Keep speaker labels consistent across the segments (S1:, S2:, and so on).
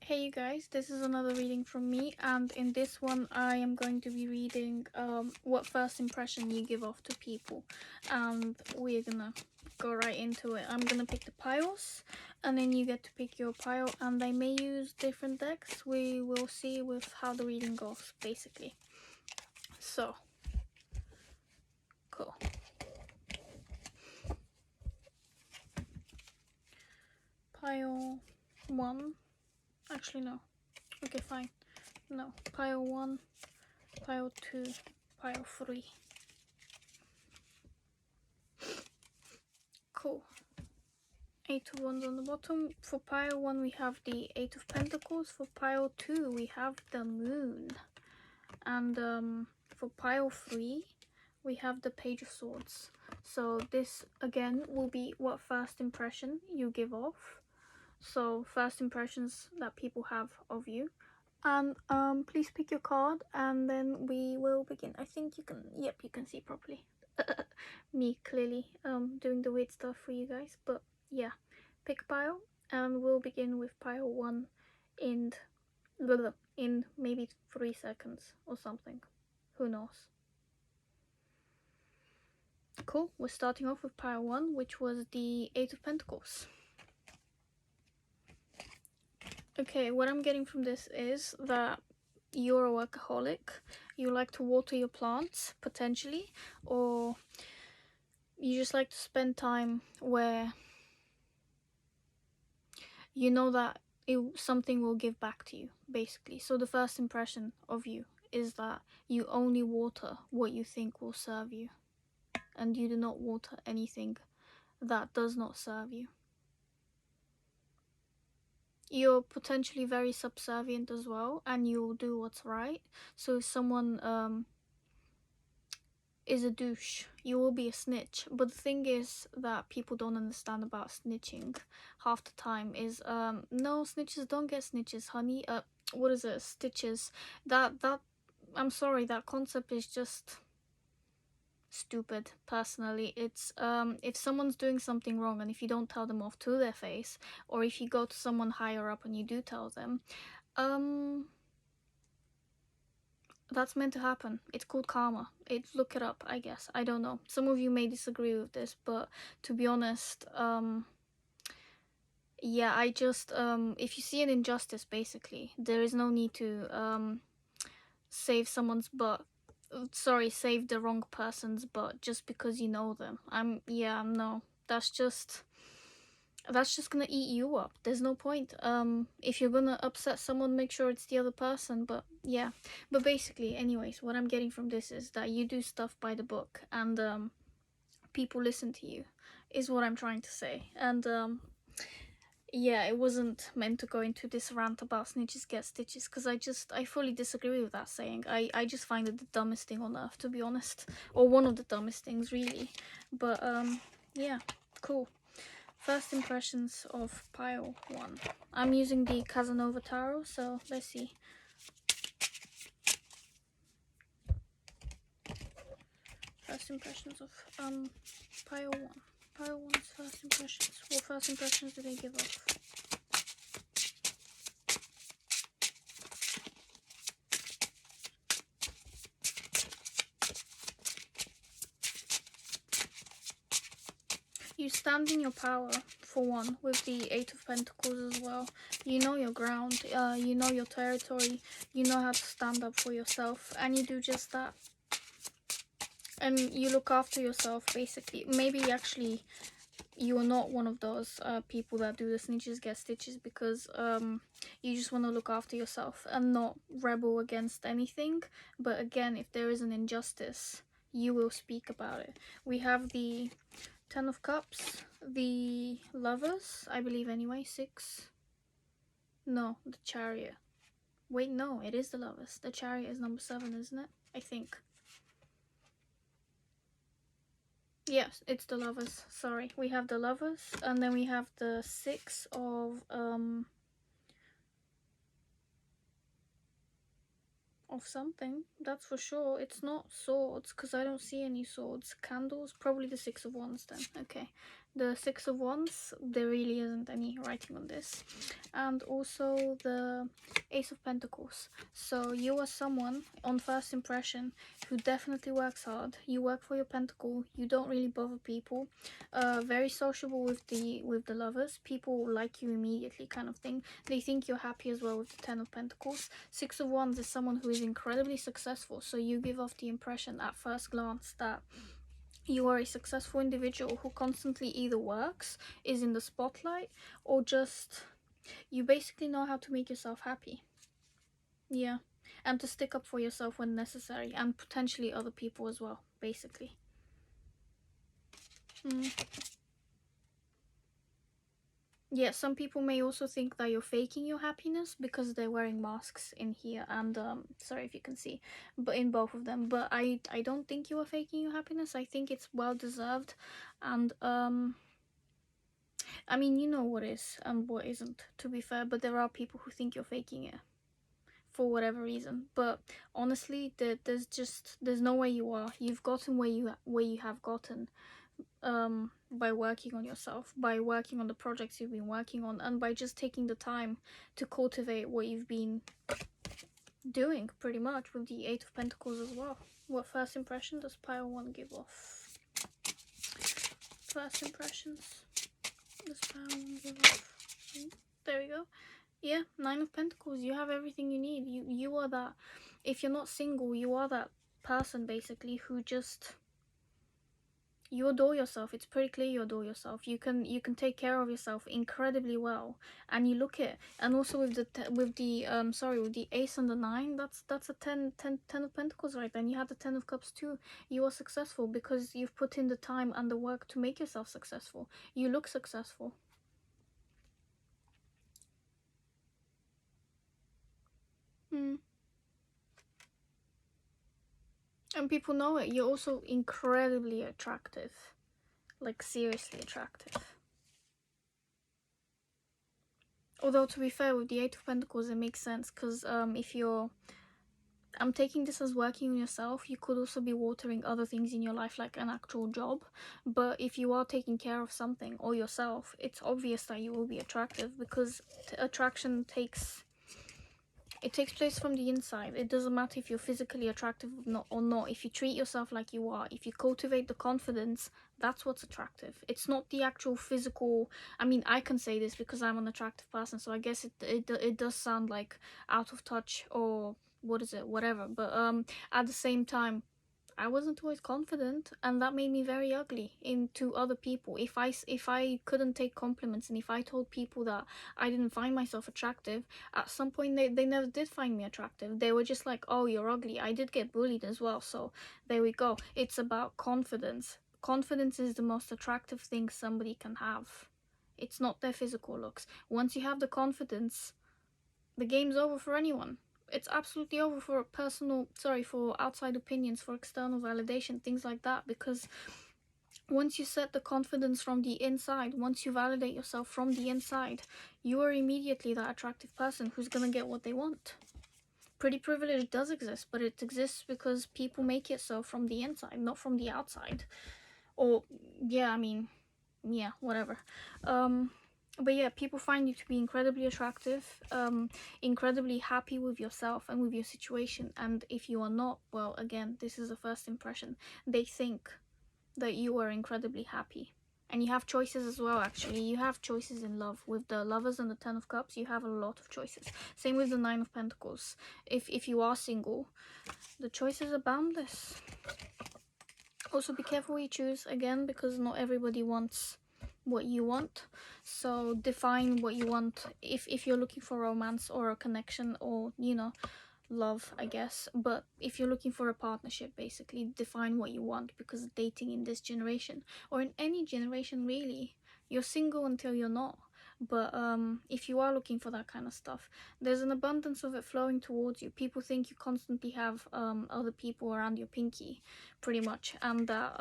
S1: Hey you guys, this is another reading from me, and in this one I am going to be reading what first impression you give off to people, and we're gonna go right into it. I'm gonna pick the piles, and then you get to pick your pile, and I may use different decks. We will see with how the reading goes, basically. So, cool. Pile 1, actually no, okay fine, no, pile 1, pile 2, pile 3. Cool. 8 of Wands on the bottom. For pile 1 we have the 8 of Pentacles. For pile 2 we have the Moon. And for pile 3 we have the Page of Swords. So this again will be what first impression you give off. So first impressions that people have of you. And please pick your card and then we will begin. I think you can, yep, you can see properly. Me clearly doing the weird stuff for you guys, but yeah, pick pile and we'll begin with pile 1 in maybe 3 seconds or something, who knows. Cool, we're starting off with pile 1, which was the 8 of Pentacles. Okay, what I'm getting from this is that you're a workaholic, you like to water your plants potentially, or you just like to spend time where you know that something will give back to you, basically. So the first impression of you is that you only water what you think will serve you, and you do not water anything that does not serve you. You're potentially very subservient as well, and you'll do what's right. So if someone is a douche, you will be a snitch. But the thing is that people don't understand about snitching half the time is no, snitches don't get snitches, honey. What is it, stitches? That I'm sorry, that concept is just stupid. Personally, it's if someone's doing something wrong and if you don't tell them off to their face, or if you go to someone higher up and you do tell them, that's meant to happen. It's called karma. Look it up, I guess. I don't know. Some of you may disagree with this, but to be honest, yeah, I just if you see an injustice, basically, there is no need to save someone's butt. Sorry, save the wrong person's butt just because you know them. No. That's just gonna eat you up. There's no point. If you're gonna upset someone, make sure it's the other person. But yeah, but basically, anyways, what I'm getting from this is that you do stuff by the book, and people listen to you, is what I'm trying to say. And yeah, it wasn't meant to go into this rant about snitches get stitches, because I fully disagree with that saying. I just find it the dumbest thing on earth, to be honest, or one of the dumbest things, really. But yeah, cool. First impressions of pile 1. I'm using the Casanova Tarot, so let's see. First impressions of pile 1. Pile 1's first impressions. What first impressions do they give off? You stand in your power, for one, with the 8 of Pentacles as well. You know your ground, you know your territory, you know how to stand up for yourself, and you do just that. And you look after yourself, basically. Maybe actually you are not one of those people that do the snitches get stitches, because you just want to look after yourself and not rebel against anything. But again, if there is an injustice, you will speak about it. We have the 10 of Cups, the Lovers, I believe anyway, 6. No, the Chariot. Wait, no, it is the Lovers. The Chariot is number 7, isn't it? I think. Yes, it's the Lovers. Sorry, we have the Lovers, and then we have the 6 of something. That's for sure. It's not swords, because I don't see any swords. Candles, probably the 6 of Wands then. Okay, The Six of Wands, there really isn't any writing on this. And also the Ace of Pentacles. So you are someone, on first impression, who definitely works hard. You work for your pentacle. You don't really bother people. Very sociable with the lovers. People like you immediately, kind of thing. They think you're happy as well with the Ten of Pentacles. Six of Wands is someone who is incredibly successful. So you give off the impression at first glance that you are a successful individual who constantly either works, is in the spotlight, or just you basically know how to make yourself happy. Yeah. And to stick up for yourself when necessary, and potentially other people as well, basically. Yeah, some people may also think that you're faking your happiness because they're wearing masks in here, and sorry if you can see, but in both of them. But I don't think you are faking your happiness. I think it's well deserved, and I mean, you know what is and what isn't, to be fair, but there are people who think you're faking it for whatever reason. But honestly, there's no way you are. You've gotten where you have gotten by working on yourself, by working on the projects you've been working on, and by just taking the time to cultivate what you've been doing, pretty much, with the Eight of Pentacles as well. What first impression does Pile 1 give off? First impressions. Does Pile 1 give off? There we go. Yeah, Nine of Pentacles. You have everything you need. You are that. If you're not single, you are that person basically who just, you adore yourself. It's pretty clear you adore yourself. You can take care of yourself incredibly well, and you look it. And also with the Ace and the Nine, that's a 10 of Pentacles right then. You have the 10 of Cups too. You are successful because you've put in the time and the work to make yourself successful. You look successful. And people know it. You're also incredibly attractive. Like, seriously attractive. Although, to be fair, with the Eight of Pentacles, it makes sense. Because if you're... I'm taking this as working on yourself. You could also be watering other things in your life, like an actual job. But if you are taking care of something or yourself, it's obvious that you will be attractive. Because attraction takes place from the inside. It doesn't matter if you're physically attractive or not. If you treat yourself like you are, if you cultivate the confidence, that's what's attractive. It's not the actual physical. I mean, I can say this because I'm an attractive person, so I guess it does sound like out of touch or whatever. But at the same time, I wasn't always confident, and that made me very ugly to other people. If I couldn't take compliments, and if I told people that I didn't find myself attractive, at some point they never did find me attractive. They were just like, oh, you're ugly. I did get bullied as well, so there we go. It's about confidence. Confidence is the most attractive thing somebody can have. It's not their physical looks. Once you have the confidence, the game's over for anyone. It's absolutely over for for outside opinions, for external validation, things like that, because once you set the confidence from the inside, once you validate yourself from the inside, you are immediately that attractive person who's gonna get what they want. Pretty privilege does exist, but it exists because people make it so from the inside, not from the outside. Or, yeah, I mean, yeah, whatever. But yeah, people find you to be incredibly attractive, incredibly happy with yourself and with your situation. And if you are not, well, again, this is a first impression. They think that you are incredibly happy. And you have choices as well, actually. You have choices in love. With the Lovers and the Ten of Cups, you have a lot of choices. Same with the Nine of Pentacles. If you are single, the choices are boundless. Also, be careful what you choose, again, because not everybody wants what you want. So define what you want if you're looking for romance or a connection or, you know, love, I guess. But if you're looking for a partnership, basically define what you want, because dating in this generation, or in any generation really, you're single until you're not. But if you are looking for that kind of stuff, there's an abundance of it flowing towards you. People think you constantly have other people around your pinky, pretty much, and that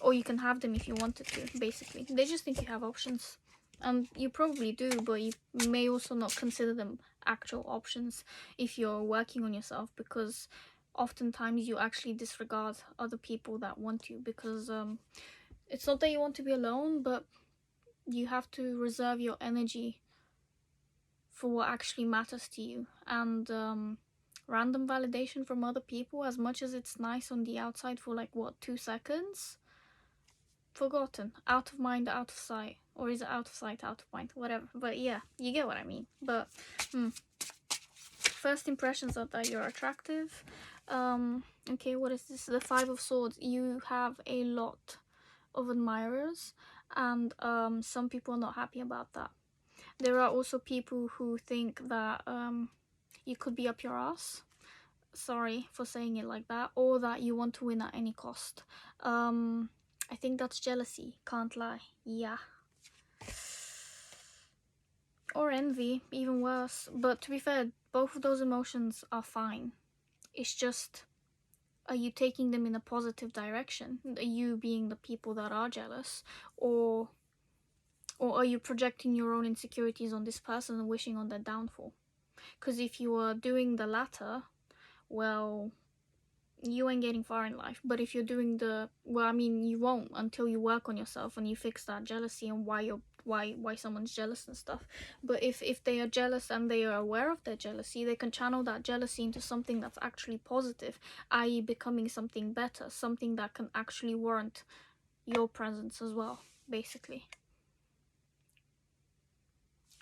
S1: or you can have them if you wanted to, basically. They just think you have options, and you probably do, but you may also not consider them actual options if you're working on yourself, because oftentimes you actually disregard other people that want you, because it's not that you want to be alone, but you have to reserve your energy for what actually matters to you. And random validation from other people, as much as it's nice on the outside for like, what, 2 seconds? Forgotten. Out of mind, out of sight. Or is it out of sight, out of mind? Whatever. But yeah, you get what I mean. But first impressions are that you're attractive. Okay, what is this? The 5 of Swords. You have a lot of admirers, and some people are not happy about that. There are also people who think that you could be up your ass. Sorry for saying it like that. Or that you want to win at any cost. I think that's jealousy. Can't lie. Yeah. Or envy, even worse. But to be fair, both of those emotions are fine. It's just, are you taking them in a positive direction? You being the people that are jealous, or are you projecting your own insecurities on this person and wishing on their downfall? Because if you are doing the latter, well, you ain't getting far in life. But if you're doing the, well, I mean, you won't until you work on yourself and you fix that jealousy and why someone's jealous and stuff. But if they are jealous and they are aware of their jealousy, they can channel that jealousy into something that's actually positive, i.e. becoming something better, something that can actually warrant your presence as well, basically.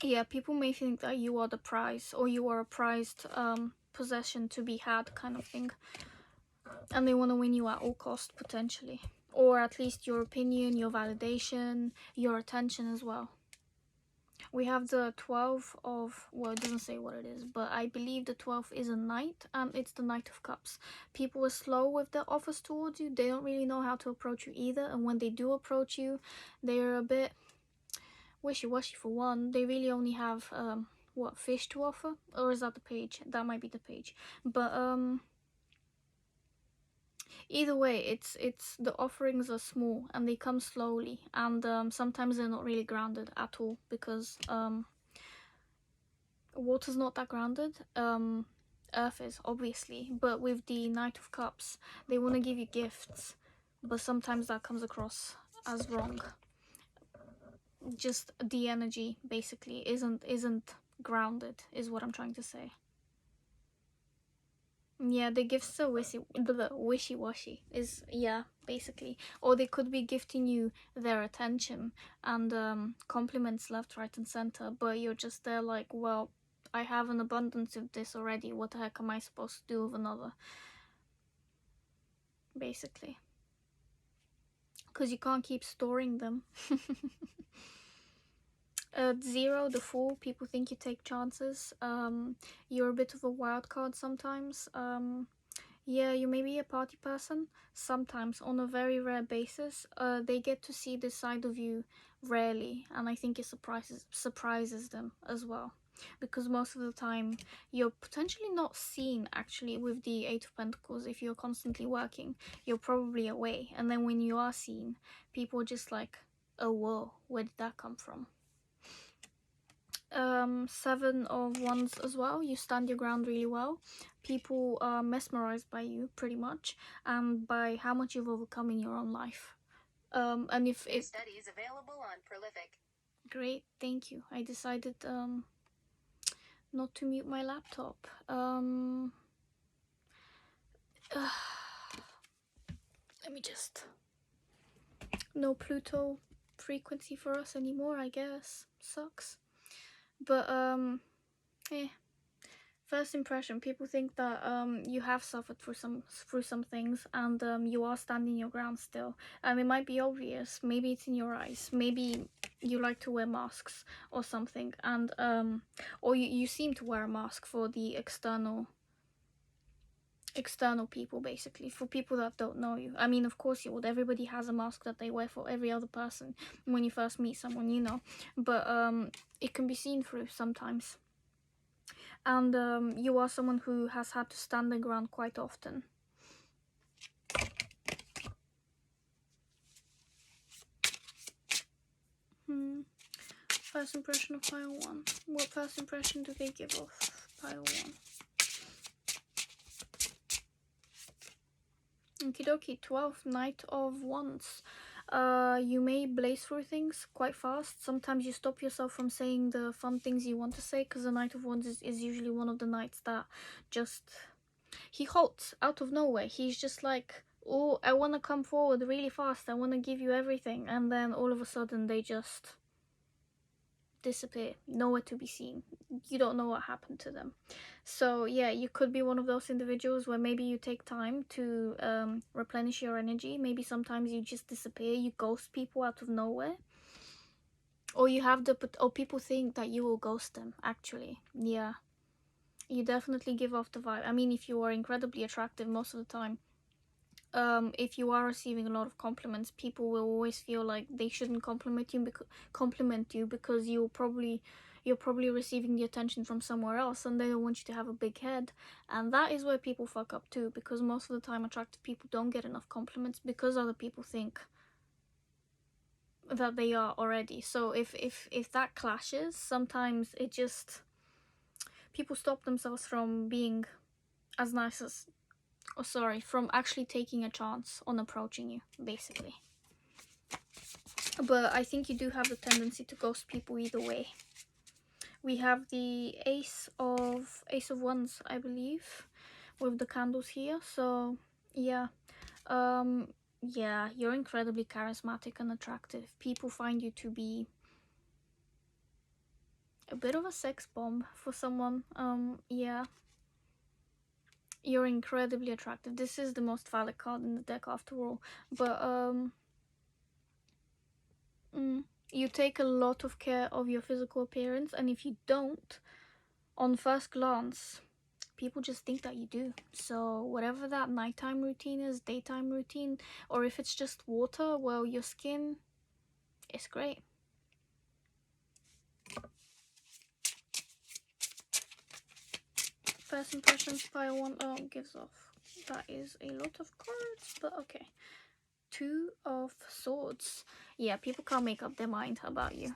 S1: Yeah, people may think that you are the prize, or you are a prized possession to be had, kind of thing. And they want to win you at all cost, potentially. Or at least your opinion, your validation, your attention as well. We have the 12 of, well, it doesn't say what it is, but I believe the 12 is a knight, and it's the Knight of Cups. People are slow with their offers towards you. They don't really know how to approach you either. And when they do approach you, they're a bit wishy-washy for one. They really only have, what, fish to offer? Or is that the page? That might be the page. But, either way, it's the offerings are small and they come slowly, and sometimes they're not really grounded at all, because water's not that grounded. Earth is, obviously, but with the Knight of Cups, they want to give you gifts, but sometimes that comes across as wrong. Just the energy basically isn't grounded, is what I'm trying to say. Yeah, the gifts are wishy-washy, is, yeah, basically. Or they could be gifting you their attention and compliments left, right, and center, but you're just there like, well, I have an abundance of this already. What the heck am I supposed to do with another? Basically. Because you can't keep storing them. 0, the Fool. People think you take chances. You're a bit of a wild card sometimes. Yeah, you may be a party person. Sometimes, on a very rare basis, they get to see this side of you rarely, and I think it surprises them as well. Because most of the time, you're potentially not seen, actually, with the 8 of Pentacles. If you're constantly working, you're probably away. And then when you are seen, people are just like, oh, whoa, where did that come from? 7 of Wands as well. You stand your ground really well. People are mesmerized by you, pretty much, and by how much you've overcome in your own life. And if
S2: studies available on Prolific.
S1: Great, thank you. I decided not to mute my laptop. Let me just, no Pluto frequency for us anymore, I guess. Sucks. But first impression, people think that you have suffered through some things, and you are standing your ground still. It might be obvious, maybe it's in your eyes, maybe you like to wear masks or something, and or you seem to wear a mask for the external people, basically, for people that don't know you. I mean, of course you would. Everybody has a mask that they wear for every other person when you first meet someone, you know. But it can be seen through sometimes. And you are someone who has had to stand their ground quite often. First impression of pile 1. What first impression do they give off pile 1? Okie dokie, 12th, Knight of Wands. You may blaze through things quite fast. Sometimes you stop yourself from saying the fun things you want to say, because the Knight of Wands is usually one of the knights that just, he halts out of nowhere. He's just like, oh, I want to come forward really fast, I want to give you everything, and then all of a sudden they just disappear, nowhere to be seen. You don't know what happened to them. So yeah, you could be one of those individuals where maybe you take time to replenish your energy. Maybe sometimes you just disappear, you ghost people out of nowhere, or you have or people think that you will ghost them. Actually, yeah, you definitely give off the vibe. I mean, if you are incredibly attractive most of the time, if you are receiving a lot of compliments, people will always feel like they shouldn't compliment you because you're probably receiving the attention from somewhere else, and they don't want you to have a big head. And that is where people fuck up too, because most of the time attractive people don't get enough compliments because other people think that they are already. So if that clashes, sometimes it just, people stop themselves from being as nice as, oh sorry, from actually taking a chance on approaching you, basically. But I think you do have the tendency to ghost people either way. We have the Ace of Wands, I believe, with the candles here. So yeah, yeah, you're incredibly charismatic and attractive. People find you to be a bit of a sex bomb for someone. Yeah, you're incredibly attractive. This is the most valid card in the deck after all. But you take a lot of care of your physical appearance, and if you don't, on first glance, people just think that you do. So whatever that nighttime routine is, daytime routine, or if it's just water, well, your skin is great. First impressions, pile 1. Oh, gives off. That is a lot of cards, but okay. 2 of Swords. Yeah, people can't make up their mind about you.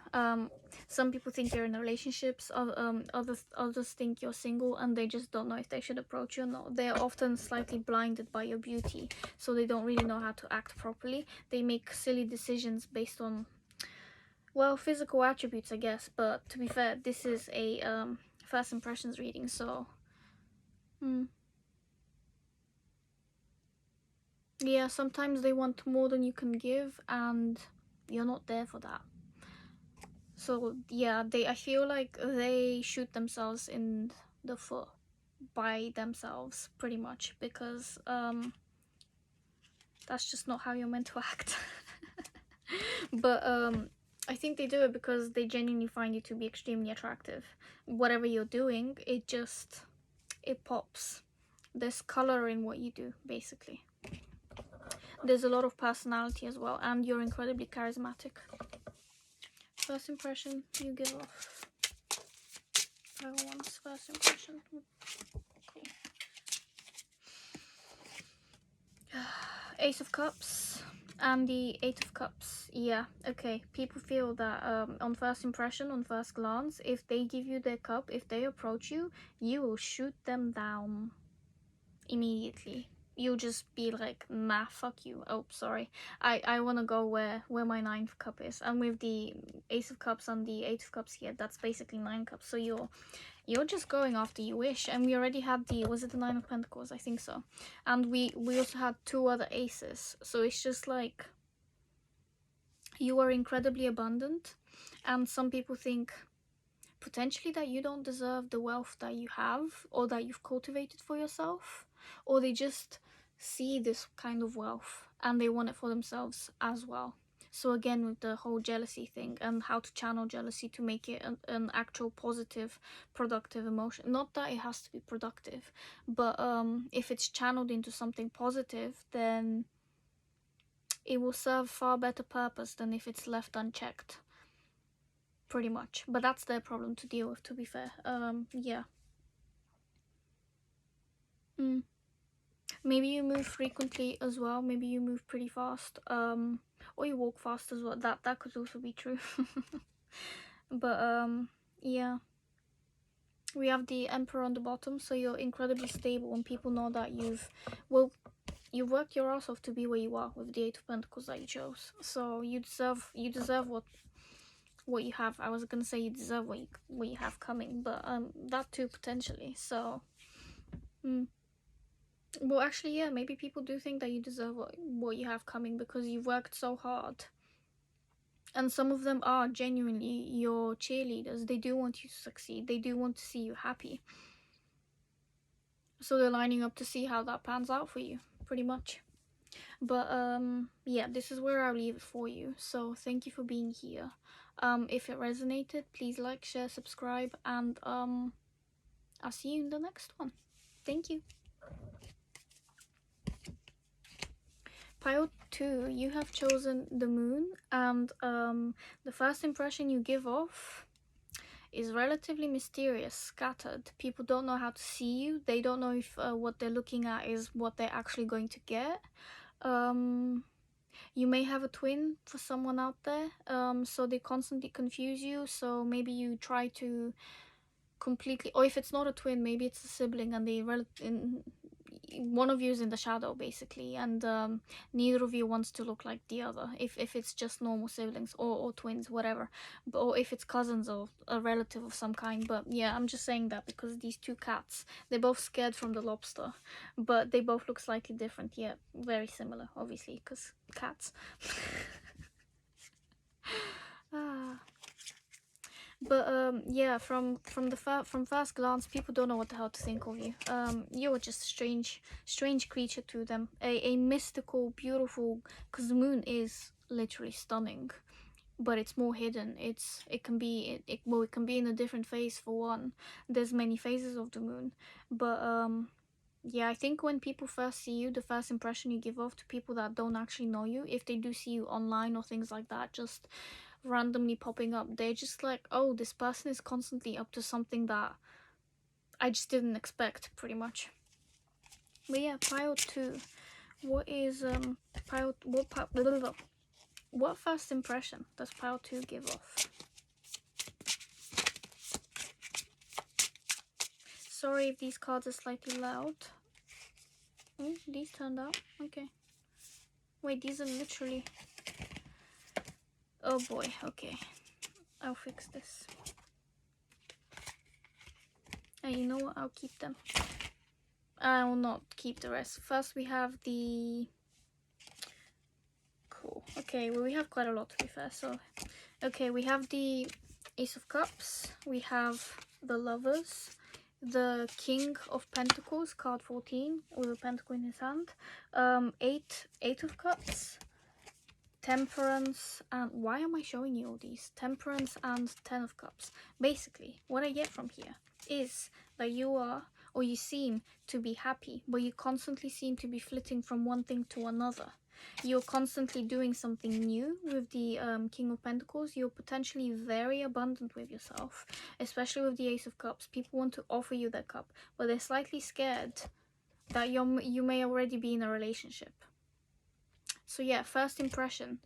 S1: Some people think you're in relationships, others think you're single, and they just don't know if they should approach you or not. They're often slightly blinded by your beauty, so they don't really know how to act properly. They make silly decisions based on, well, physical attributes, I guess. But to be fair, this is a first impressions reading, so yeah, sometimes they want more than you can give, and you're not there for that. So yeah, I feel like they shoot themselves in the foot by themselves, pretty much, because that's just not how you're meant to act. But I think they do it because they genuinely find you to be extremely attractive. Whatever you're doing, it pops. There's color in what you do, basically. There's a lot of personality as well, and you're incredibly charismatic. First impression you give off. Everyone's first impression. Cool. Ace of Cups and the Eight of Cups. Yeah, okay. People feel that on first impression, on first glance, if they give you their cup, if they approach you, you will shoot them down immediately. You'll just be like, nah, fuck you. Oh, sorry. I want to go where my 9th cup is. And with the Ace of Cups and the Eight of Cups here, that's basically 9 cups. So you're just going after you wish. And we already had was it the 9 of Pentacles? I think so. And we also had 2 other aces. So it's just like, you are incredibly abundant. And some people think potentially that you don't deserve the wealth that you have, or that you've cultivated for yourself, or they just see this kind of wealth and they want it for themselves as well. So again, with the whole jealousy thing and how to channel jealousy to make it an actual positive, productive emotion. Not that it has to be productive, but if it's channeled into something positive, then it will serve far better purpose than if it's left unchecked. Pretty much. But that's their problem to deal with, to be fair. Yeah. Maybe you move frequently as well. Maybe you move pretty fast. Or you walk fast as well. That could also be true. But yeah. We have the Emperor on the bottom, so you're incredibly stable, and people know that you've, well, you worked your ass off to be where you are with the Eight of Pentacles that you chose. So you deserve what you have. I was gonna say you deserve what you have coming, but that too potentially. So, well, actually, yeah, maybe people do think that you deserve what you have coming because you've worked so hard. And some of them are genuinely your cheerleaders. They do want you to succeed. They do want to see you happy. So they're lining up to see how that pans out for you, pretty much. But yeah, this is where I'll leave it for you. So thank you for being here. If it resonated, please like, share, subscribe, and I'll see you in the next one. Thank you. Pile 2, you have chosen the moon, and the first impression you give off is relatively mysterious, scattered. People don't know how to see you. They don't know if what they're looking at is what they're actually going to get. You may have a twin for someone out there, so they constantly confuse you. So maybe you try to completely, or if it's not a twin, maybe it's a sibling, and one of you is in the shadow basically, and neither of you wants to look like the other, if it's just normal siblings or twins, whatever, or if it's cousins or a relative of some kind. But yeah, I'm just saying that because these two cats, they're both scared from the lobster, but they both look slightly different, yet very similar, obviously, because cats. But yeah, from first glance, people don't know what the hell to think of you. You're just a strange creature to them, a mystical, beautiful, because the moon is literally stunning, but it's more hidden. It can be in a different phase. For one, there's many phases of the moon, but yeah, I think when people first see you, the first impression you give off to people that don't actually know you, if they do see you online or things like that, just randomly popping up, they're just like, oh, this person is constantly up to something that I just didn't expect, pretty much. But yeah, pile 2, what is what first impression does pile 2 give off? Sorry if these cards are slightly loud. Oh, these turned out okay. Wait, these are literally, oh boy, okay, I'll fix this. And you know what, I'll keep them. I will not keep the rest. First we have the, cool, okay, well we have quite a lot to be fair. So okay, we have the Ace of Cups, we have the Lovers, the King of Pentacles, card 14, with a pentacle in his hand, Eight of Cups, Temperance, and why am I showing you all these? Temperance and 10 of Cups. Basically, what I get from here is that you are, or you seem to be happy, but you constantly seem to be flitting from one thing to another. You're constantly doing something new with the King of Pentacles. You're potentially very abundant with yourself, especially with the Ace of Cups. People want to offer you their cup, but they're slightly scared that you may already be in a relationship. So yeah, first impression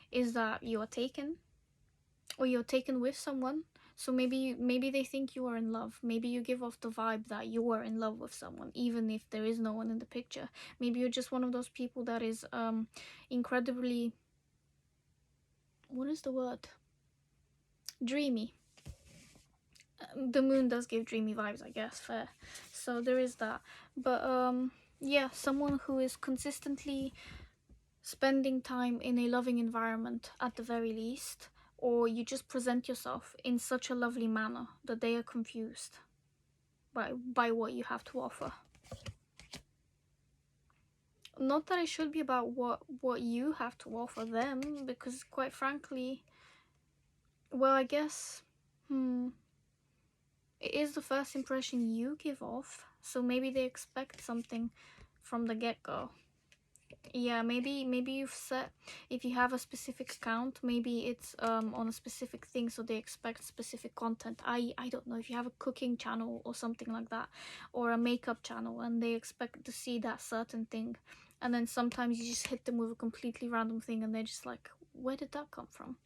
S1: is that you are taken, or you're taken with someone. So maybe they think you are in love. Maybe you give off the vibe that you are in love with someone, even if there is no one in the picture. Maybe you're just one of those people that is incredibly, what is the word? Dreamy. The moon does give dreamy vibes, I guess, fair. So there is that. But yeah, someone who is consistently spending time in a loving environment at the very least, or you just present yourself in such a lovely manner that they are confused by what you have to offer. Not that it should be about what you have to offer them, because quite frankly, well, I guess it is the first impression you give off, so maybe they expect something from the get-go. Yeah, maybe you've set, if you have a specific account, maybe it's on a specific thing, so they expect specific content. I don't know, if you have a cooking channel or something like that, or a makeup channel, and they expect to see that certain thing, and then sometimes you just hit them with a completely random thing and they're just like, where did that come from?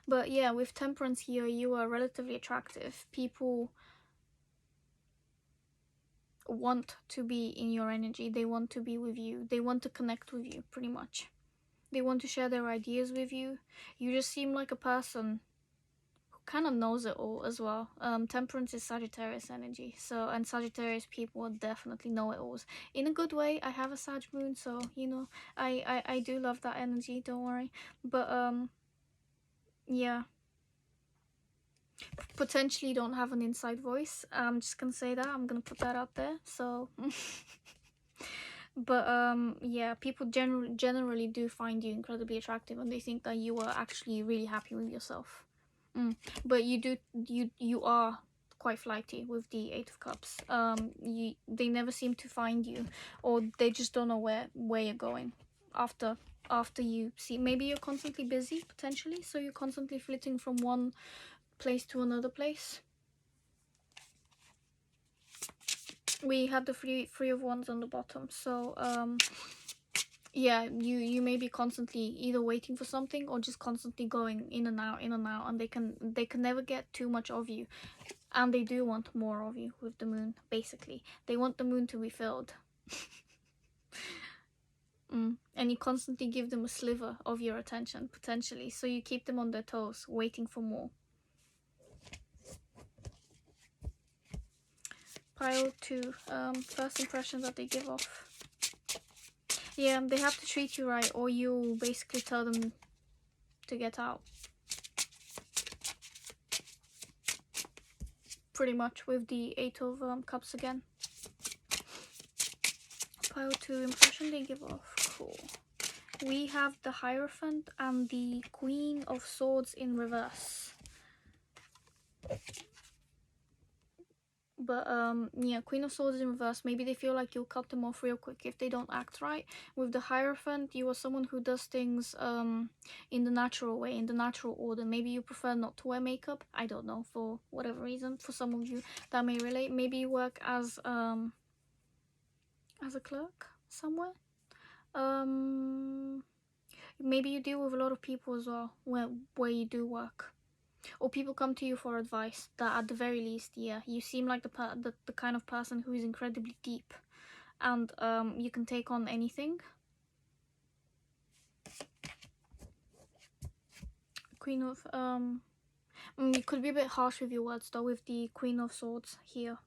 S1: But yeah, with Temperance here, you are relatively attractive. People want to be in your energy. They want to be with you. They want to connect with you, pretty much. They want to share their ideas with you. You just seem like a person who kind of knows it all as well. Temperance is Sagittarius energy, so, and Sagittarius people are definitely know-it-alls. In a good way. I have a Sag moon, so, you know, I do love that energy, don't worry. But, yeah. Potentially don't have an inside voice. I'm just gonna say that. I'm gonna put that out there, so... But yeah, people generally do find you incredibly attractive, and they think that you are actually really happy with yourself. But you are quite flighty with the Eight of Cups. They never seem to find you, or they just don't know where you're going after you see. Maybe you're constantly busy, potentially, so you're constantly flitting from one place to another place. We had the three of wands on the bottom, so yeah, you may be constantly either waiting for something or just constantly going in and out, and they can never get too much of you, and they do want more of you with the moon. Basically, they want the moon to be filled. And you constantly give them a sliver of your attention, potentially, so you keep them on their toes, waiting for more. Pile 2, first impression that they give off. Yeah, they have to treat you right, or you basically tell them to get out. Pretty much, with the Eight of Cups again. Pile 2, impression they give off. Cool. We have the Hierophant and the Queen of Swords in reverse. But yeah, Queen of Swords in reverse. Maybe they feel like you'll cut them off real quick if they don't act right. With the Hierophant, you are someone who does things in the natural way, in the natural order. Maybe you prefer not to wear makeup. I don't know, for whatever reason. For some of you, that may relate. Maybe you work as a clerk somewhere. Maybe you deal with a lot of people as well where you do work. Or people come to you for advice. That at the very least, yeah, you seem like the kind of person who is incredibly deep, and you can take on anything. Queen of you could be a bit harsh with your words though, with the Queen of Swords here.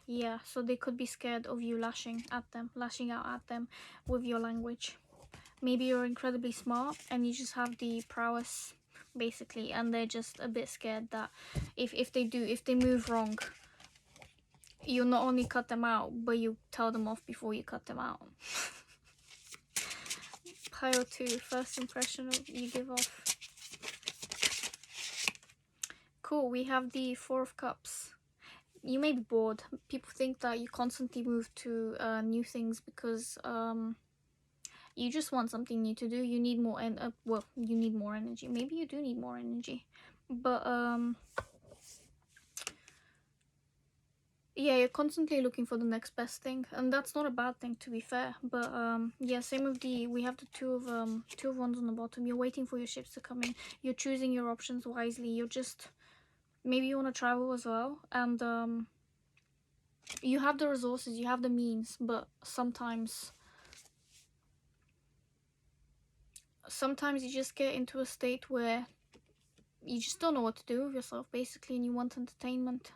S1: Yeah, so they could be scared of you lashing out at them with your language. Maybe you're incredibly smart and you just have the prowess, basically, and they're just a bit scared that if they move wrong, you not only cut them out, but you tell them off before you cut them out. Pile 2, first impression you give off. Cool, we have the Four of Cups. You may be bored. People think that you constantly move to new things because you just want something new to do. You need more well, you need more energy. Maybe you do need more energy, but yeah, you're constantly looking for the next best thing, and that's not a bad thing, to be fair. But yeah, same with we have the two of wands on the bottom. You're waiting for your ships to come in. You're choosing your options wisely. You're just, maybe you want to travel as well, and you have the resources, you have the means, but sometimes you just get into a state where you just don't know what to do with yourself, basically, and you want entertainment.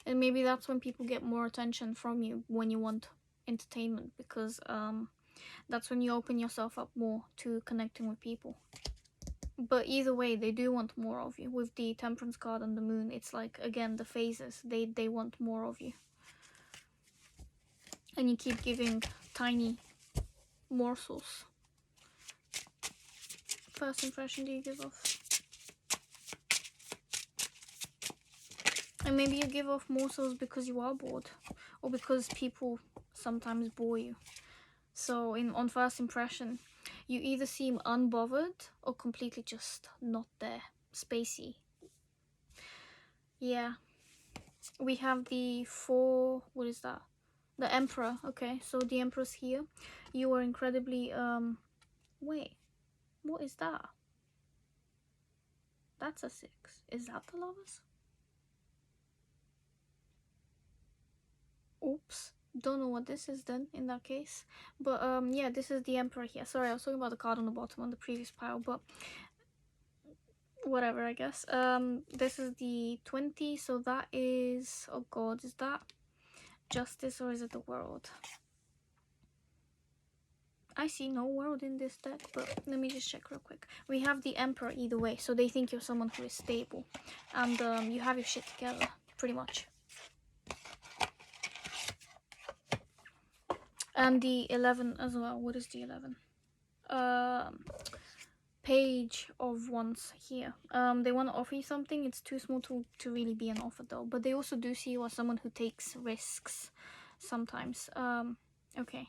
S1: And maybe that's when people get more attention from you, when you want entertainment, because that's when you open yourself up more to connecting with people. But either way, they do want more of you. With the Temperance card and the Moon, it's like, again, the phases, they want more of you. And you keep giving tiny morsels. First impression do you give off? And maybe you give off morsels because you are bored, or because people sometimes bore you. So on first impression, you either seem unbothered or completely just not there, spacey. Yeah. We have the what is that? The Emperor. Okay, so the Emperor's here. You are incredibly wait, what is that? That's a 6. Is that the Lovers? Oops. Don't know what this is then in that case. But yeah, this is the Emperor here. Sorry, I was talking about the card on the bottom on the previous pile, but whatever, I guess. This is the 20, so that is, oh god, is that justice or is it the world? I see no world in this deck, but let me just check real quick. We have the Emperor either way, so they think you're someone who is stable. And you have your shit together, pretty much. And the 11 as well. What is the 11? Page of Wands here. They want to offer you something. It's too small to really be an offer though. But they also do see you as someone who takes risks sometimes. Okay.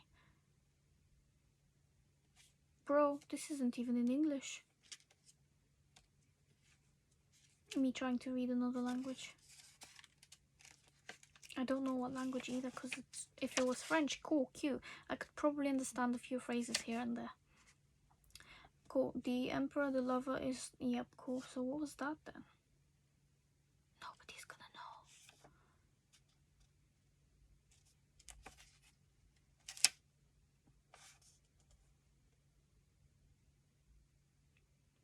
S1: Bro, this isn't even in English. Me trying to read another language. I don't know what language either, because if it was French, cool, cute. I could probably understand a few phrases here and there. Cool. The Emperor, the Lover is... Yep, cool. So what was that then? Nobody's gonna know.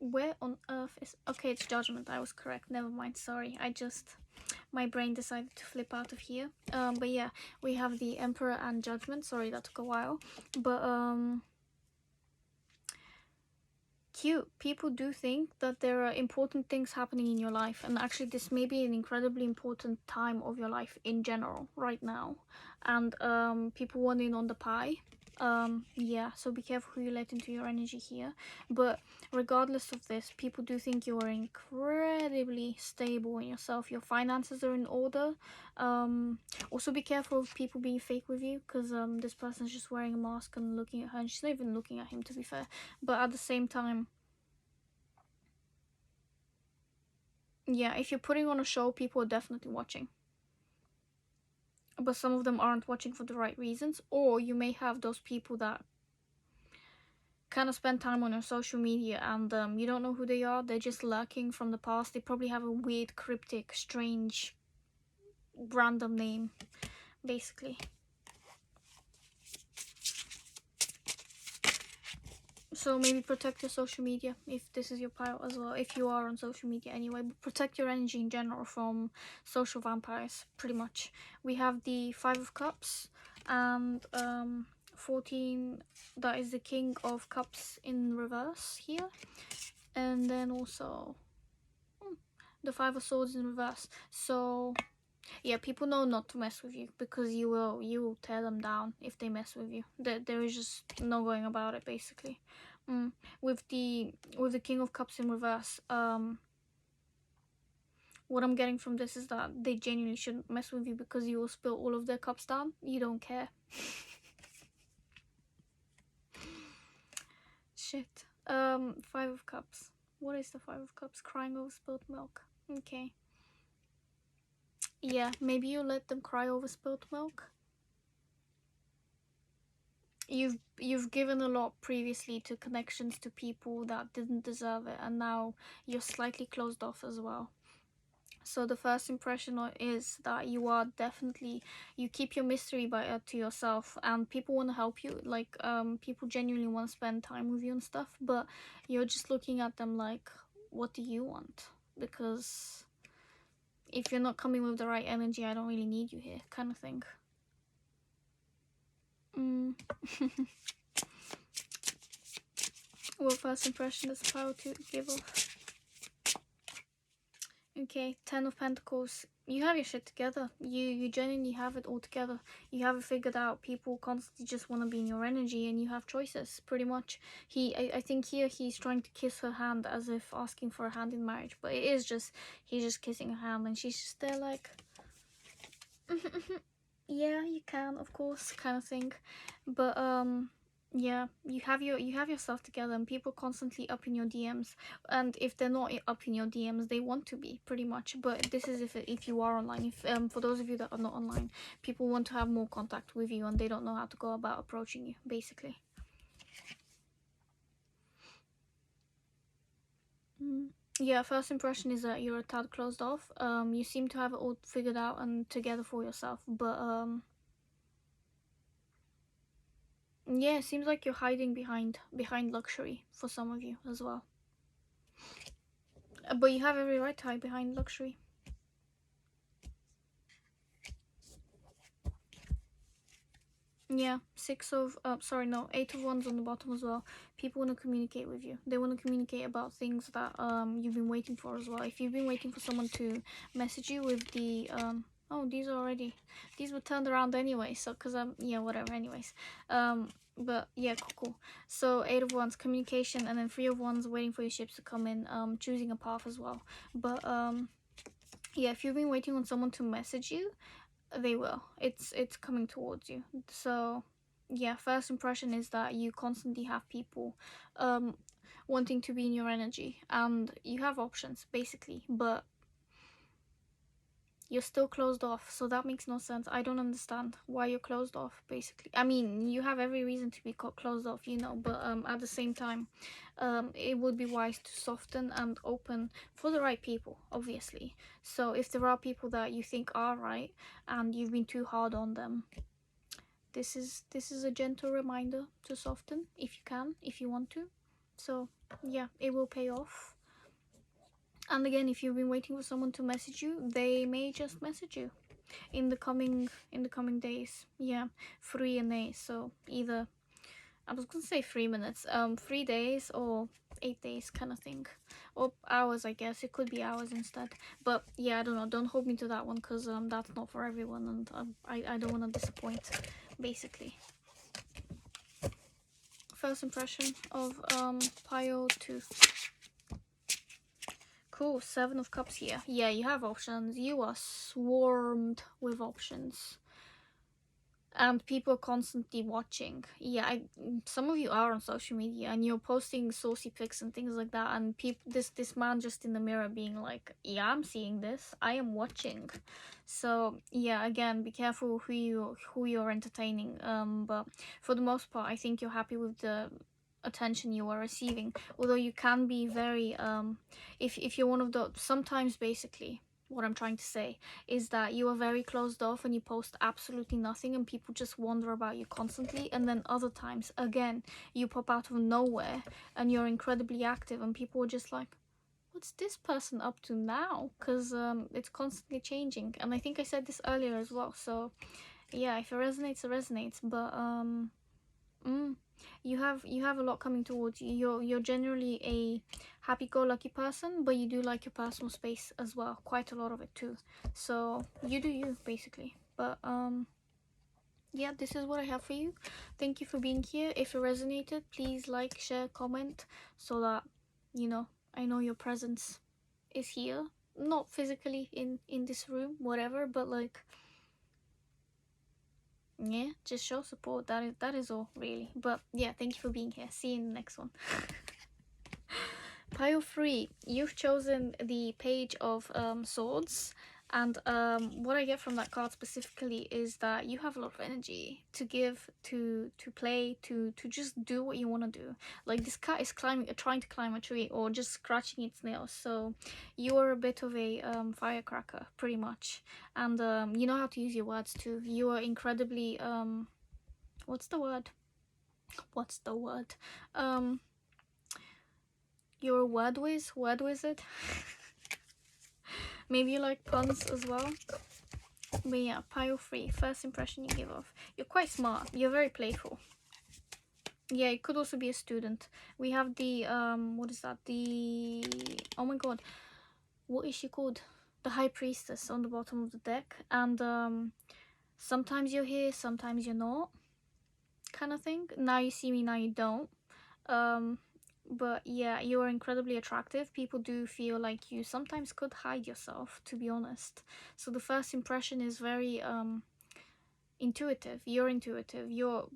S1: Where on earth is... Okay, it's Judgment. I was correct. Never mind. Sorry. My brain decided to flip out of here. But yeah, we have the Emperor and Judgment. Sorry, that took a while. But, cute. People do think that there are important things happening in your life, and actually this may be an incredibly important time of your life in general right now, and people want in on the pie. Yeah, so be careful who you let into your energy here. But regardless of this, people do think you are incredibly stable in yourself. Your finances are in order. Also be careful of people being fake with you, because this person's just wearing a mask and looking at her, and she's not even looking at him, to be fair. But at the same time, yeah, if you're putting on a show, people are definitely watching. But some of them aren't watching for the right reasons. Or you may have those people that kind of spend time on your social media and you don't know who they are. They're just lurking from the past. They probably have a weird, cryptic, strange, random name, basically. So maybe protect your social media if this is your pile as well, if you are on social media anyway. But protect your energy in general from social vampires, pretty much. We have the 5 of Cups and 14, that is the King of Cups in reverse here. And then also the 5 of Swords in reverse. So yeah, people know not to mess with you, because you will tear them down if they mess with you. There is just no going about it, basically. With the King of Cups in reverse, what I'm getting from this is that they genuinely shouldn't mess with you, because you will spill all of their cups down. You don't care. Shit. 5 of Cups. What is the 5 of Cups? Crying over spilled milk. Okay. Yeah, maybe you let them cry over spilled milk. You've given a lot previously to connections to people that didn't deserve it, and now you're slightly closed off as well. So the first impression is that you are definitely, you keep your mystery to yourself, and people want to help you. Like people genuinely want to spend time with you and stuff, but you're just looking at them like, what do you want? Because if you're not coming with the right energy, I don't really need you here, kind of thing. What first impression does Power to give off? Okay, 10 of Pentacles. You have your shit together. You genuinely have it all together. You have it figured out. People constantly just want to be in your energy, and you have choices, pretty much. I think here he's trying to kiss her hand as if asking for a hand in marriage, but it is just, he's just kissing her hand, and she's just there like, yeah, you can, of course, kind of thing. But yeah, you have yourself together, and people constantly up in your DMs, and if they're not up in your DMs, they want to be, pretty much. But this is if you are online. If for those of you that are not online, people want to have more contact with you, and they don't know how to go about approaching you, basically. Yeah, first impression is that you're a tad closed off. You seem to have it all figured out and together for yourself, but Yeah, it seems like you're hiding behind luxury for some of you as well. But you have every right to hide behind luxury. Yeah, Eight of Wands on the bottom as well. People want to communicate with you. They want to communicate about things that you've been waiting for as well. If you've been waiting for someone to message you with the oh, these were turned around anyway. So yeah, whatever. Anyways, but yeah, cool. So Eight of Wands, communication, and then Three of Wands, waiting for your ships to come in. Choosing a path as well. But yeah, if you've been waiting on someone to message you, they will. It's coming towards you. So yeah, first impression is that you constantly have people wanting to be in your energy, and you have options basically, but you're still closed off, so that makes no sense. I don't understand why you're closed off basically. I mean, you have every reason to be closed off, but at the same time, it would be wise to soften and open for the right people, obviously. So if there are people that you think are right and you've been too hard on them, this is a gentle reminder to soften if you can, if you want to. So yeah, it will pay off. And again, if you've been waiting for someone to message you, they may just message you in the coming days. Yeah, 3 and 8. So either, I was gonna say 3 minutes, 3 days or 8 days kind of thing, or hours. I guess it could be hours instead. But yeah, I don't know. Don't hold me to that one, because that's not for everyone, and I don't want to disappoint. Basically, first impression of pile 2. Cool, 7 of Cups here. Yeah, you have options. You are swarmed with options. And people are constantly watching. Yeah, some of you are on social media and you're posting saucy pics and things like that, and this man just in the mirror being like, yeah, I'm seeing this, I am watching. So yeah, again, be careful who you're entertaining. But for the most part, I think you're happy with the attention you are receiving, although you can be very if you're one of the, sometimes basically what I'm trying to say is that you are very closed off and you post absolutely nothing and people just wonder about you constantly, and then other times again you pop out of nowhere and you're incredibly active and people are just like, what's this person up to now? Because it's constantly changing, and I think I said this earlier as well. So yeah, if it resonates, it resonates. But you have a lot coming towards you. You're generally a happy-go-lucky person, but you do like your personal space as well, quite a lot of it too. So you do you basically. But yeah, this is what I have for you. Thank you for being here. If it resonated, please like, share, comment, so that I know your presence is here, not physically in this room, whatever, but like, yeah, just show support. That is all really. But yeah, thank you for being here. See you in the next one. Pile 3, you've chosen the Page of Swords, and what I get from that card specifically is that you have a lot of energy to give, to play, to just do what you want to do. Like, this cat is trying to climb a tree or just scratching its nails. So you are a bit of a firecracker, pretty much, and you know how to use your words too. You are incredibly what's the word? You're a word wizard. Maybe you like puns as well. But yeah, pile 3, first impression you give off. You're quite smart. You're very playful. Yeah, it could also be a student. We have the what is that? The, oh my god, what is she called? The High Priestess on the bottom of the deck. And sometimes you're here, sometimes you're not, kind of thing. Now you see me, now you don't. But yeah, you are incredibly attractive. People do feel like you sometimes could hide yourself, to be honest. So the first impression is very intuitive. You're intuitive. You're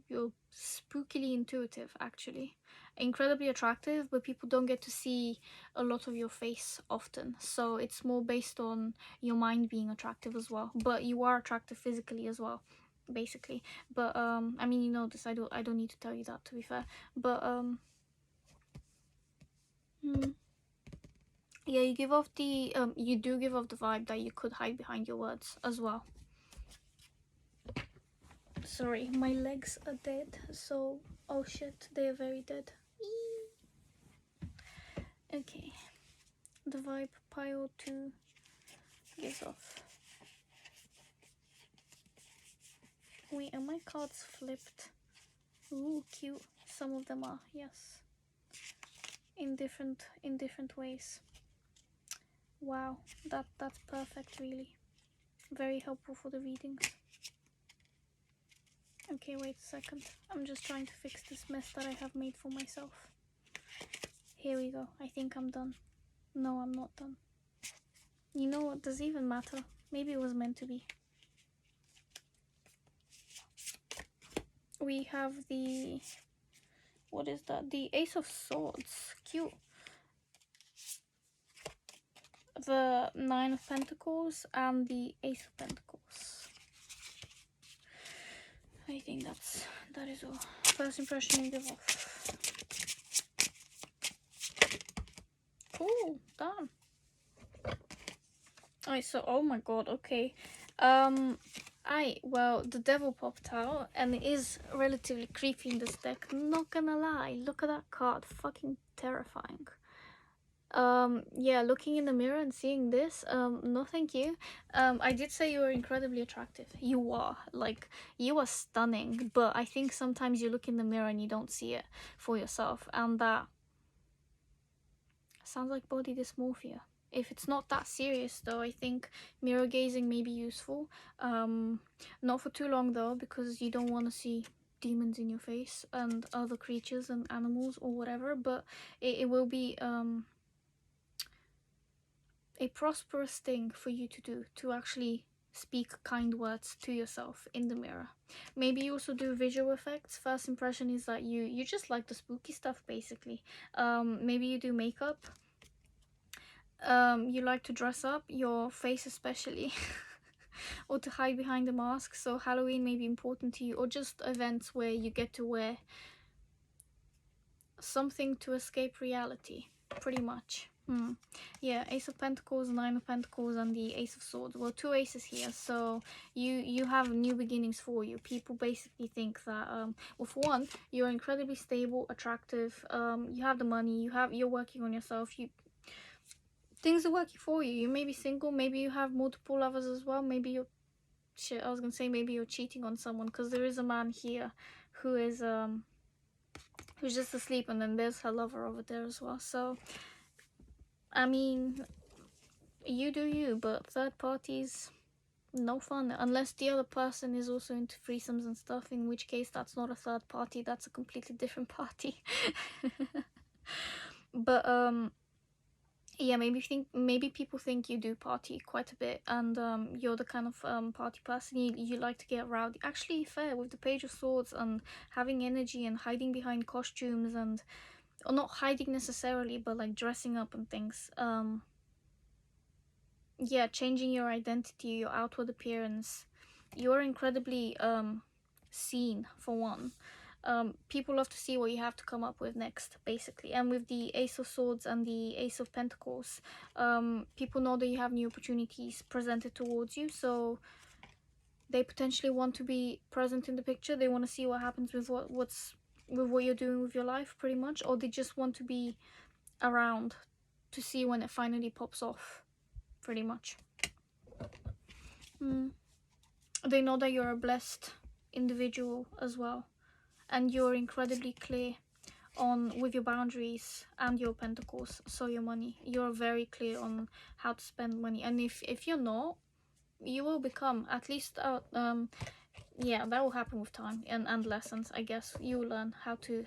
S1: spookily intuitive, actually. Incredibly attractive, but people don't get to see a lot of your face often. So it's more based on your mind being attractive as well. But you are attractive physically as well, basically. But I mean, you know this. I don't need to tell you that, to be fair. But yeah, you give off the you do give off the vibe that you could hide behind your words as well. Sorry, my legs are dead, so oh shit, they are very dead. Okay, the vibe pile 2 gives off. Wait, are my cards flipped? Ooh, cute. Some of them are, yes. In different ways. Wow, that's perfect, really. Very helpful for the readings. Okay, wait a second. I'm just trying to fix this mess that I have made for myself. Here we go. I think I'm done. No, I'm not done. You know what? Does it even matter? Maybe it was meant to be. We have the... what is that? The Ace of Swords. Cute. The Nine of Pentacles and the Ace of Pentacles. I think that is all. First impression you give off. Cool, done. Alright, so oh my god, okay. Well, the devil popped out and it is relatively creepy in this deck. Not gonna lie, look at that card, fucking terrifying. Yeah, looking in the mirror and seeing this, no thank you. I did say you were incredibly attractive. You are, like, you are stunning, but I think sometimes you look in the mirror and you don't see it for yourself, and that sounds like body dysmorphia. If it's not that serious though, I think mirror gazing may be useful. Not for too long though, because you don't want to see demons in your face and other creatures and animals or whatever, but it will be a prosperous thing for you to do, to actually speak kind words to yourself in the mirror. Maybe you also do visual effects. First impression is that you just like the spooky stuff, basically. Maybe you do makeup. You like to dress up, your face especially, or to hide behind a mask, so Halloween may be important to you, or just events where you get to wear something to escape reality, pretty much. Yeah, Ace of Pentacles, Nine of Pentacles, and the Ace of Swords. Well, 2 aces here, so you have new beginnings for you. People basically think that, well, for one, you're incredibly stable, attractive, you have the money, you're working on yourself, things are working for you. You may be single, maybe you have multiple lovers as well, maybe you're... shit, I was gonna say maybe you're cheating on someone, because there is a man here who is, who's just asleep, and then there's her lover over there as well. So, I mean, you do you, but third parties, no fun. Unless the other person is also into threesomes and stuff, in which case that's not a third party, that's a completely different party. But, yeah, maybe people think you do party quite a bit, and you're the kind of party person. You like to get rowdy. Actually, fair with the Page of Swords and having energy and hiding behind costumes, and or not hiding necessarily, but like dressing up and things. Yeah, changing your identity, your outward appearance. You're incredibly seen, for one. People love to see what you have to come up with next, basically. And with the Ace of Swords and the Ace of Pentacles, people know that you have new opportunities presented towards you, so they potentially want to be present in the picture. They want to see what happens with what you're doing with your life, pretty much, or they just want to be around to see when it finally pops off, pretty much. They know that you're a blessed individual as well, and you're incredibly clear with your boundaries and your pentacles, so your money. You're very clear on how to spend money, and if you're not, you will become, at least yeah, that will happen with time and lessons, I guess. You will learn how to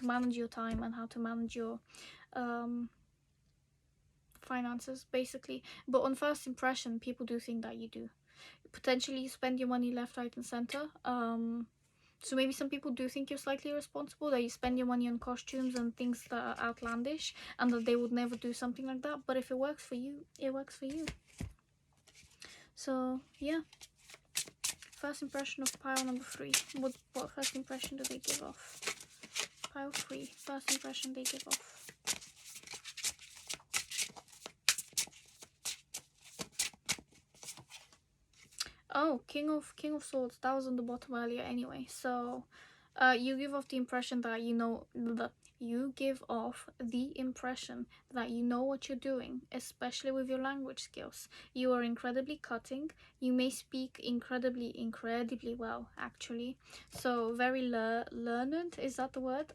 S1: manage your time and how to manage your finances, basically. But on first impression, people do think that you do. Potentially you spend your money left, right, and center. So maybe some people do think you're slightly irresponsible, that you spend your money on costumes and things that are outlandish, and that they would never do something like that. But if it works for you, it works for you. So yeah, first impression of pile number 3. What first impression do they give off? Pile 3, first impression they give off. Oh, King of Swords. That was on the bottom earlier anyway. So, you give off the impression that you give off the impression that you know what you're doing, especially with your language skills. You are incredibly cutting. You may speak incredibly well, actually. So very learned. Is that the word?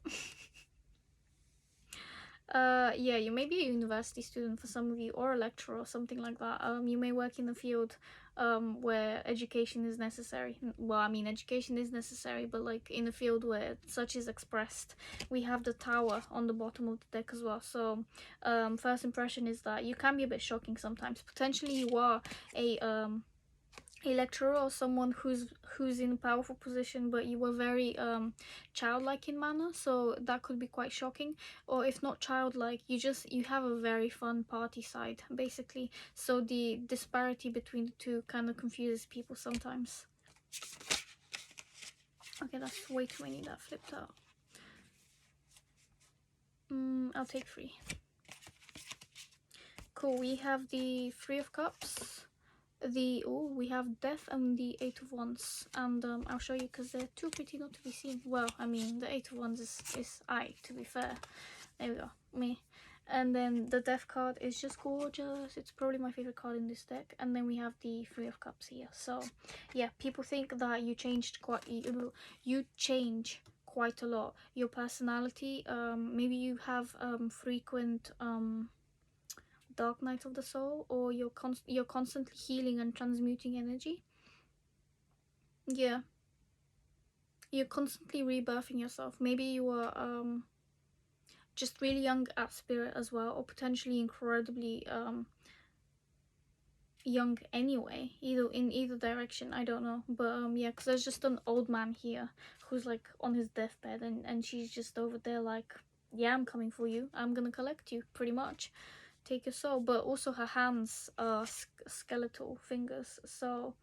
S1: Yeah, you may be a university student for some of you, or a lecturer or something like that. You may work in the field where education is necessary. Well, I mean, education is necessary, but like in a field where such is expressed. We have the tower on the bottom of the deck as well. So first impression is that you can be a bit shocking sometimes. Potentially you are a lecturer or someone who's in a powerful position, but you were very childlike in manner, so that could be quite shocking. Or if not childlike, you have a very fun party side, basically. So the disparity between the two kind of confuses people sometimes. Okay, that's way too many that flipped out. I'll take 3. Cool. We have the 3 of Cups, we have Death, and the 8 of Wands, and I'll show you because they're too pretty not to be seen. Well, I mean, the 8 of Wands is to be fair. There we go, me. And then the Death card is just gorgeous. It's probably my favorite card in this deck. And then we have the 3 of Cups here. So yeah, people think that you change quite a lot. Your personality, maybe you have frequent dark night of the soul, or you're constantly healing and transmuting energy. Yeah, you're constantly rebirthing yourself. Maybe you are just really young at spirit as well, or potentially incredibly young anyway, in either direction. I don't know, but yeah, because there's just an old man here who's like on his deathbed, and she's just over there like, yeah, I'm coming for you, I'm gonna collect you, pretty much, take your soul. But also her hands are skeletal fingers, so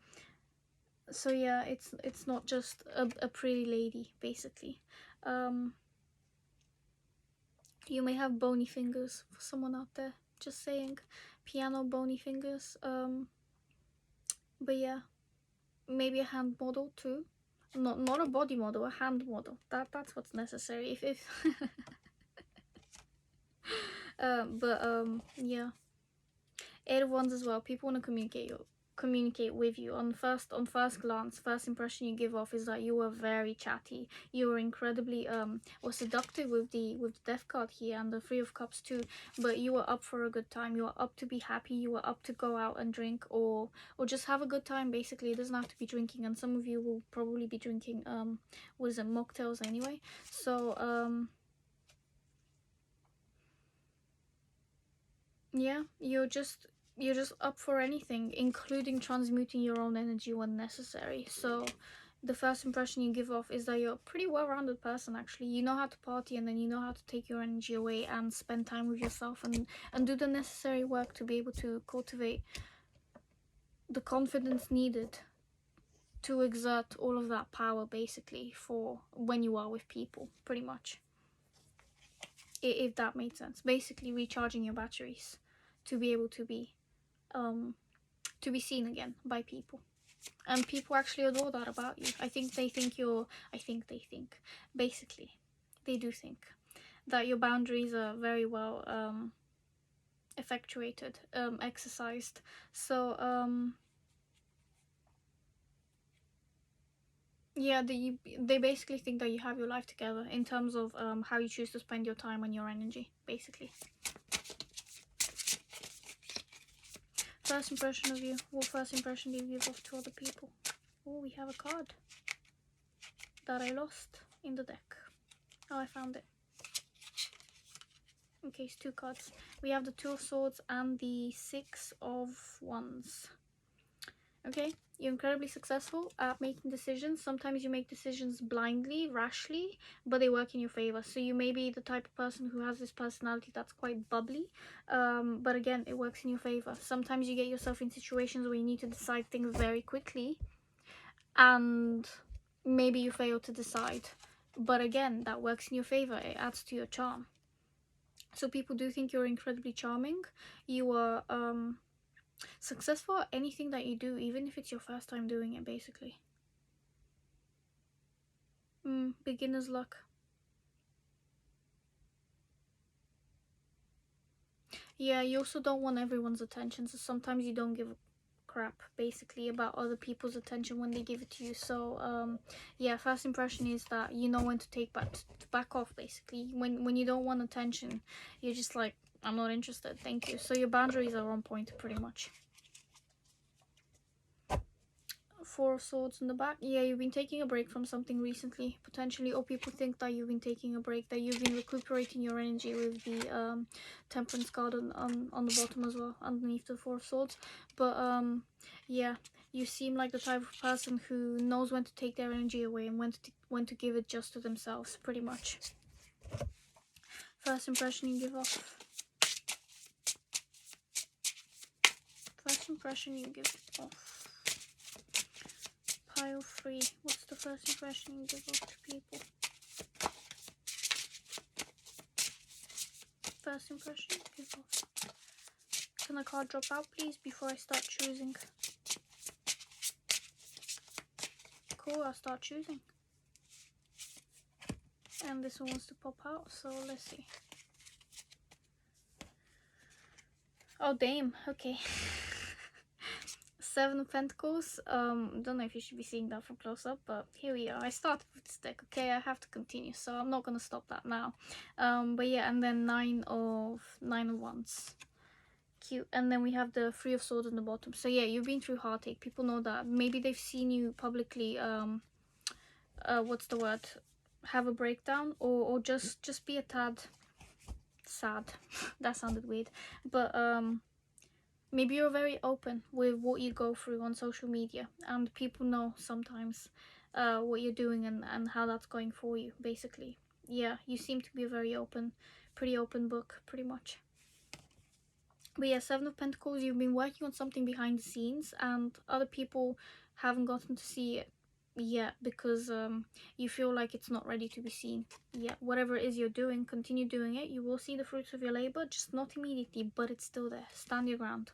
S1: yeah, it's not just a pretty lady, basically. You may have bony fingers for someone out there, just saying. Piano bony fingers. But yeah, maybe a hand model too. Not a body model, a hand model. That's what's necessary. If yeah, 8 of Wands as well. People want to communicate with you. On first glance, first impression you give off is that you are very chatty. You are incredibly or seductive with the Death card here, and the 3 of Cups too. But you are up for a good time. You are up to be happy. You are up to go out and drink, or just have a good time. Basically, it doesn't have to be drinking, and some of you will probably be drinking what is it, mocktails anyway. So yeah, you're just up for anything, including transmuting your own energy when necessary. So the first impression you give off is that you're a pretty well-rounded person, actually. You know how to party, and then you know how to take your energy away and spend time with yourself, and do the necessary work to be able to cultivate the confidence needed to exert all of that power, basically, for when you are with people, pretty much. If that made sense. Basically recharging your batteries to be able to be seen again by people. And people actually adore that about you. Basically, they do think that your boundaries are very well effectuated, exercised. So yeah, they basically think that you have your life together in terms of how you choose to spend your time and your energy, basically. First impression of you. What first impression do you give off to other people? Oh, we have a card that I lost in the deck. Oh, I found it. Okay, it's 2 cards. We have the 2 of Swords and the 6 of Wands. Okay, you're incredibly successful at making decisions. Sometimes you make decisions blindly, rashly, but they work in your favor. So you may be the type of person who has this personality that's quite bubbly, but again, it works in your favor. Sometimes you get yourself in situations where you need to decide things very quickly, and maybe you fail to decide, but again, that works in your favor. It adds to your charm. So people do think you're incredibly charming. You are Successful at anything that you do, even if it's your first time doing it, basically. Beginner's luck. Yeah, you also don't want everyone's attention, so sometimes you don't give a crap, basically, about other people's attention when they give it to you. So, yeah, first impression is that you know when to back off, basically. When you don't want attention, you're just like, I'm not interested, thank you. So your boundaries are on point, pretty much. Four of Swords in the back. Yeah, you've been taking a break from something recently, potentially, or people think that you've been taking a break, that you've been recuperating your energy with the Temperance card on the bottom as well, underneath the Four of Swords. But yeah, you seem like the type of person who knows when to take their energy away and when to give it just to themselves, pretty much. First impression you give off. First impression you give off. Pile 3. What's the first impression you give off to people? First impression you give off. Can a card drop out, please, before I start choosing? Cool, I'll start choosing. And this one wants to pop out, so let's see. Oh, damn. Okay. Seven of Pentacles. Don't know if you should be seeing that from close up, but here we are. I started with this deck, okay? I have to continue, so I'm not gonna stop that now. But yeah, and then nine of Wands. Cute. And then we have the Three of Swords on the bottom. So yeah, you've been through heartache. People know that. Maybe they've seen you publicly. What's the word? Have a breakdown, or just be a tad sad. That sounded weird, but maybe you're very open with what you go through on social media, and people know sometimes what you're doing and how that's going for you, basically. Yeah, you seem to be a very pretty open book, pretty much. But yeah, Seven of Pentacles, you've been working on something behind the scenes and other people haven't gotten to see it yet because you feel like it's not ready to be seen yet. Whatever it is you're doing, continue doing it. You will see the fruits of your labor, just not immediately, but it's still there. Stand your ground.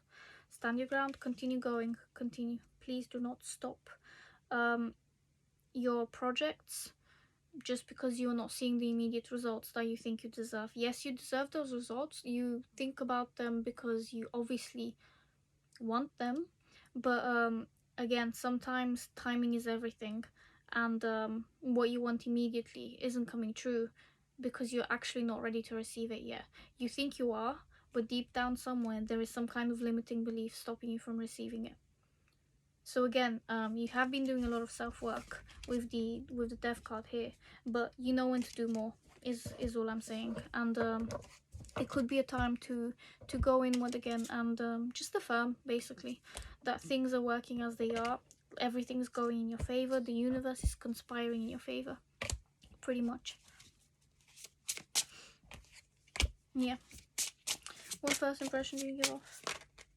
S1: Stand your ground, continue going, continue. Please do not stop your projects just because you're not seeing the immediate results that you think you deserve. Yes, you deserve those results. You think about them because you obviously want them, but again, sometimes timing is everything, and what you want immediately isn't coming true because you're actually not ready to receive it yet. You think you are, but deep down somewhere there is some kind of limiting belief stopping you from receiving it. So again, you have been doing a lot of self-work with the Death card here, but you know when to do more is all I'm saying. And it could be a time to go inward again and just affirm, basically, that things are working as they are. Everything's going in your favor. The universe is conspiring in your favor, pretty much. Yeah. What first impression do you give off?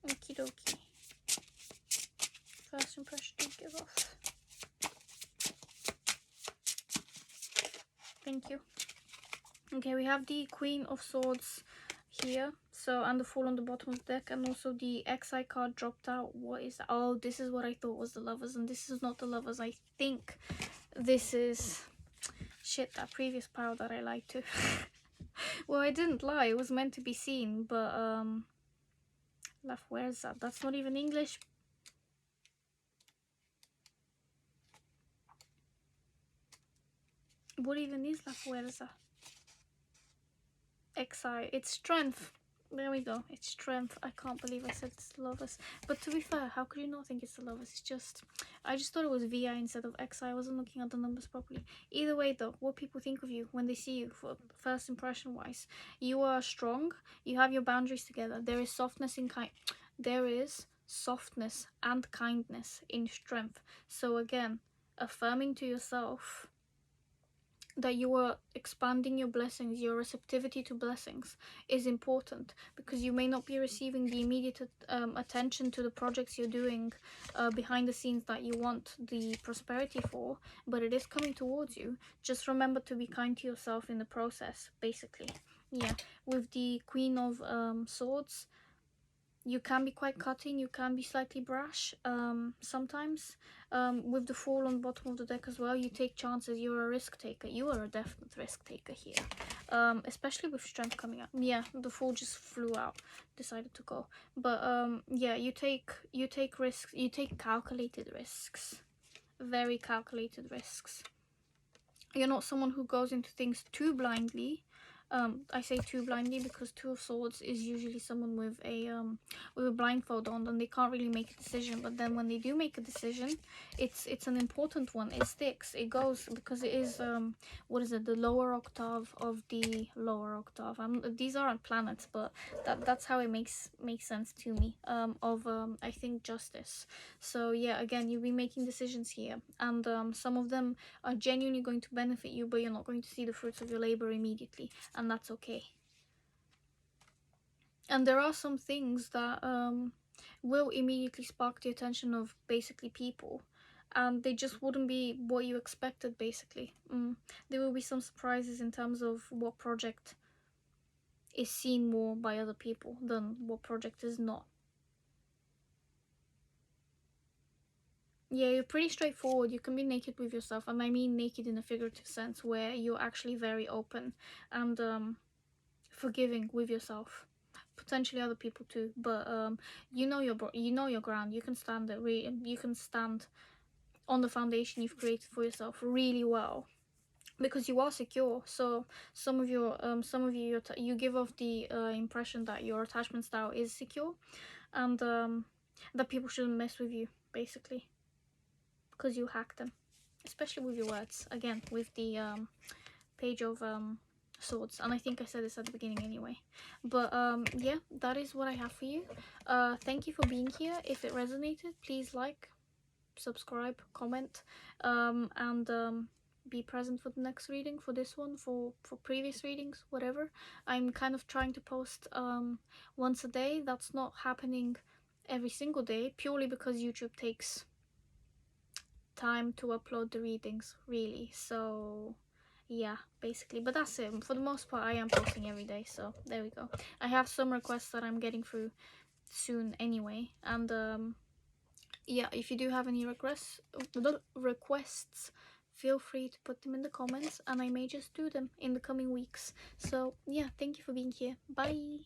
S1: Okie dokie. First impression do you give off? Thank you. Okay, we have the Queen of Swords here, so, and the Fool on the bottom of the deck, and also the XI card dropped out. What is that? Oh, this is what I thought was the Lovers, and this is not the Lovers. I think this is shit, that previous pile that I lied to. Well, I didn't lie, it was meant to be seen, but La Fuerza, that's not even English. What even is La Fuerza? XI, it's strength. There we go, it's strength. I can't believe I said it's the Lovers. But to be fair, how could you not think it's the Lovers? It's just, I just thought it was VI instead of XI. I wasn't looking at the numbers properly. Either way though, what people think of you when they see you, for first impression wise, you are strong, you have your boundaries together. There is softness and kindness in strength. So again, affirming to yourself that you are expanding your blessings, your receptivity to blessings is important, because you may not be receiving the immediate attention to the projects you're doing behind the scenes that you want the prosperity for, but it is coming towards you. Just remember to be kind to yourself in the process, basically. Yeah, with the Queen of Swords, you can be quite cutting, you can be slightly brash sometimes. With the fall on the bottom of the deck as well, you take chances, you're a risk taker. You are a definite risk taker here. Especially with strength coming up. Yeah, the fall just flew out, decided to go. But yeah, you take risks, you take calculated risks. Very calculated risks. You're not someone who goes into things too blindly. I say too blindly because Two of Swords is usually someone with a blindfold on, and they can't really make a decision. But then when they do make a decision, it's an important one. It sticks. It goes, because it is what is it? The lower octave of the lower octave. These aren't planets, but that's how it makes sense to me. I think justice. So yeah, again, you'll be making decisions here, and some of them are genuinely going to benefit you, but you're not going to see the fruits of your labor immediately, and that's okay. And there are some things that will immediately spark the attention of basically people, and they just wouldn't be what you expected, basically. There will be some surprises in terms of what project is seen more by other people than what project is not. Yeah, you're pretty straightforward. You can be naked with yourself, and I mean naked in a figurative sense, where you're actually very open and forgiving with yourself, potentially other people too. But you know your ground. You can stand it. You can stand on the foundation you've created for yourself really well, because you are secure. So some of you you give off the impression that your attachment style is secure, and that people shouldn't mess with you, basically, because you hack them, especially with your words. Again, with the Page of Swords, and I think I said this at the beginning anyway. But yeah, that is what I have for you. Thank you for being here. If it resonated, please like, subscribe, comment, and be present for the next reading, for this one, for previous readings, whatever. I'm kind of trying to post once a day. That's not happening every single day, purely because YouTube takes time to upload the readings, really. So yeah, basically, but that's it. For the most part, I am posting every day, so there we go. I have some requests that I'm getting through soon anyway, and yeah, if you do have any requests, feel free to put them in the comments, and I may just do them in the coming weeks. So yeah, thank you for being here. Bye.